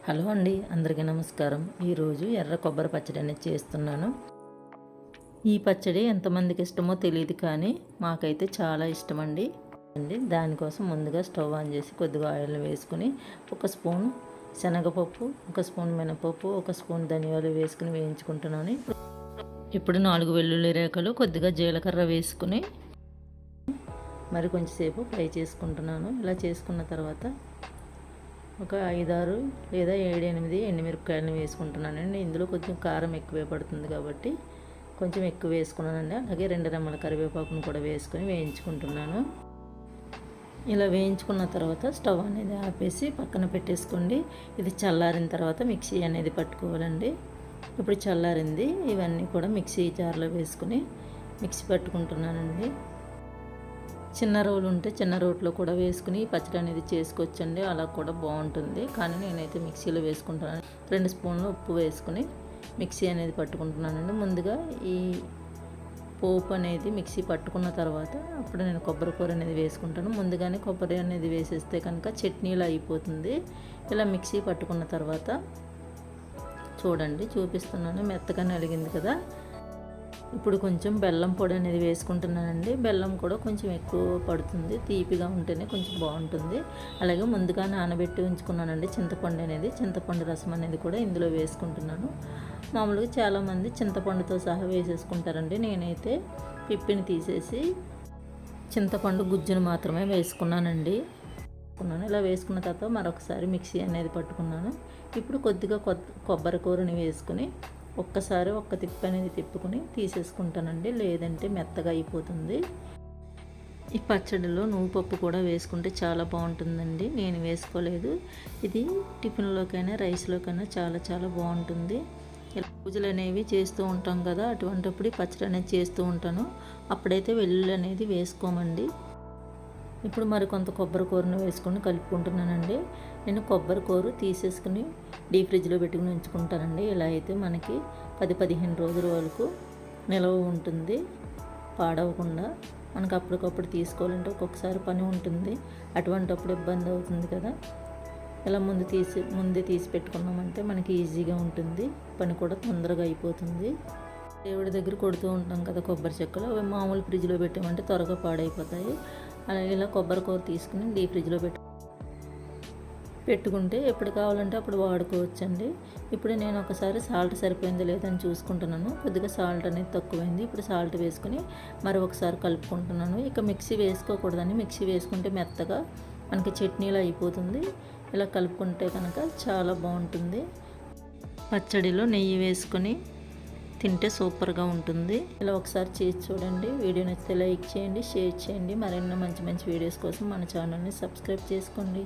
Hello అండి, అందరికీ నమస్కారం. ఈరోజు ఎర్ర కొబ్బరి పచ్చడి అనేది చేస్తున్నాను. ఈ పచ్చడి ఎంతమందికి ఇష్టమో తెలియదు, కానీ మాకైతే చాలా ఇష్టం అండి. దానికోసం ముందుగా స్టవ్ ఆన్ చేసి కొద్దిగా ఆయిల్ వేసుకుని ఒక స్పూన్ శనగపప్పు, ఒక స్పూన్ మినపప్పు, ఒక స్పూన్ ధనియాలు వేసుకుని వేయించుకుంటున్నాను. ఇప్పుడు 4 వెల్లుల్లి రేఖలు, కొద్దిగా జీలకర్ర వేసుకుని మరి కొంచెంసేపు ఫ్రై చేసుకుంటున్నాను. ఇలా చేసుకున్న తర్వాత ఒక 5-6 లేదా 7-8 ఎండుమిరపకాయలను వేసుకుంటున్నానండి. ఇందులో కొంచెం కారం ఎక్కువే పడుతుంది కాబట్టి కొంచెం ఎక్కువ వేసుకున్నానండి. అలాగే 2 రెమ్మల కరివేపాకును కూడా వేసుకొని వేయించుకుంటున్నాను. ఇలా వేయించుకున్న తర్వాత స్టవ్ అనేది ఆపేసి పక్కన పెట్టేసుకోండి. ఇది చల్లారిన తర్వాత మిక్సీ అనేది పట్టుకోవాలండి. ఇప్పుడు చల్లారింది. ఇవన్నీ కూడా మిక్సీ జార్లో వేసుకుని మిక్సీ పట్టుకుంటున్నానండి. చిన్న రోలు ఉంటే చిన్న రోట్లో కూడా వేసుకుని పచ్చడి అనేది చేసుకోవచ్చండి. అలా కూడా బాగుంటుంది, కానీ నేనైతే మిక్సీలో వేసుకుంటున్నాను. 2 స్పూన్లు ఉప్పు వేసుకుని మిక్సీ అనేది పట్టుకుంటున్నానండి. ముందుగా ఈ పోపు అనేది మిక్సీ పట్టుకున్న తర్వాత అప్పుడు నేను కొబ్బరి కూర అనేది వేసుకుంటాను. ముందుగానే కొబ్బరి అనేది వేసేస్తే కనుక చట్నీలా అయిపోతుంది. ఇలా మిక్సీ పట్టుకున్న తర్వాత చూడండి, చూపిస్తున్నాను, మెత్తగా నలిగింది కదా. ఇప్పుడు కొంచెం బెల్లం పొడి అనేది వేసుకుంటున్నానండి. బెల్లం కూడా కొంచెం ఎక్కువ పడుతుంది, తీపిగా ఉంటేనే కొంచెం బాగుంటుంది. అలాగే ముందుగా నానబెట్టి ఉంచుకున్నానండి చింతపండు రసం అనేది కూడా ఇందులో వేసుకుంటున్నాను. మామూలుగా చాలామంది చింతపండుతో సహా వేసేసుకుంటారండి. నేనైతే పిప్పిని తీసేసి చింతపండు గుజ్జును మాత్రమే వేసుకున్నానండి. ఇలా వేసుకున్న తర్వాత మరొకసారి మిక్సీ అనేది పట్టుకున్నాను. ఇప్పుడు కొద్దిగా కొబ్బరి కూరని వేసుకుని ఒక్కసారి ఒక్క తిప్పి అనేది తిప్పుకొని తీసేసుకుంటానండి, లేదంటే మెత్తగా అయిపోతుంది. ఈ పచ్చడిలో నువ్వుపప్పు కూడా వేసుకుంటే చాలా బాగుంటుందండి. నేను వేసుకోలేదు. ఇది టిఫిన్లోకైనా రైస్లోకైనా చాలా చాలా బాగుంటుంది. ఇలా పూజలు అనేవి చేస్తూ ఉంటాం కదా, అటువంటిప్పుడు పచ్చడి అనేది చేస్తూ ఉంటాను. అప్పుడైతే వెల్లుల్లి అనేది వేసుకోమండి. ఇప్పుడు మరికొంత కొబ్బరి కూరను వేసుకొని కలుపుకుంటున్నానండి. నేను కొబ్బరి కూర తీసేసుకుని డీప్ ఫ్రిడ్జ్లో పెట్టుకుని ఉంచుకుంటానండి. ఇలా అయితే మనకి 10-15 రోజుల వరకు నిల్వ ఉంటుంది, పాడవకుండా. మనకు అప్పటికప్పుడు తీసుకోవాలంటే ఒక్కొక్కసారి పని ఉంటుంది, అటువంటిప్పుడు ఇబ్బంది అవుతుంది కదా. ఇలా ముందే తీసి పెట్టుకున్నామంటే మనకి ఈజీగా ఉంటుంది, పని కూడా తొందరగా అయిపోతుంది. దేవుడి దగ్గర కొడుతూ ఉంటాం కదా కొబ్బరి చెక్కలు, అవి మామూలు ఫ్రిడ్జ్లో పెట్టామంటే త్వరగా పాడైపోతాయి. అలాగే ఇలా కొబ్బరి కూర తీసుకుని డీప్ ఫ్రిడ్జ్లో పెట్టుకుంటే ఎప్పుడు కావాలంటే అప్పుడు వాడుకోవచ్చండి. ఇప్పుడు నేను ఒకసారి సాల్ట్ సరిపోయిందో లేదని చూసుకుంటున్నాను. కొద్దిగా సాల్ట్ అనేది తక్కువైంది. ఇప్పుడు సాల్ట్ వేసుకుని మరి ఒకసారి కలుపుకుంటున్నాను. ఇక మిక్సీ వేసుకోకూడదని, మిక్సీ వేసుకుంటే మెత్తగా మనకి చట్నీలా అయిపోతుంది. ఇలా కలుపుకుంటే కనుక చాలా బాగుంటుంది. పచ్చడిలో నెయ్యి వేసుకొని తింటే సూపర్గా ఉంటుంది. ఇలా ఒకసారి చేసి చూడండి. వీడియో నచ్చితే లైక్ చేయండి, షేర్ చేయండి. మరెన్నో మంచి మంచి వీడియోస్ కోసం మన ఛానల్ని సబ్స్క్రైబ్ చేసుకోండి.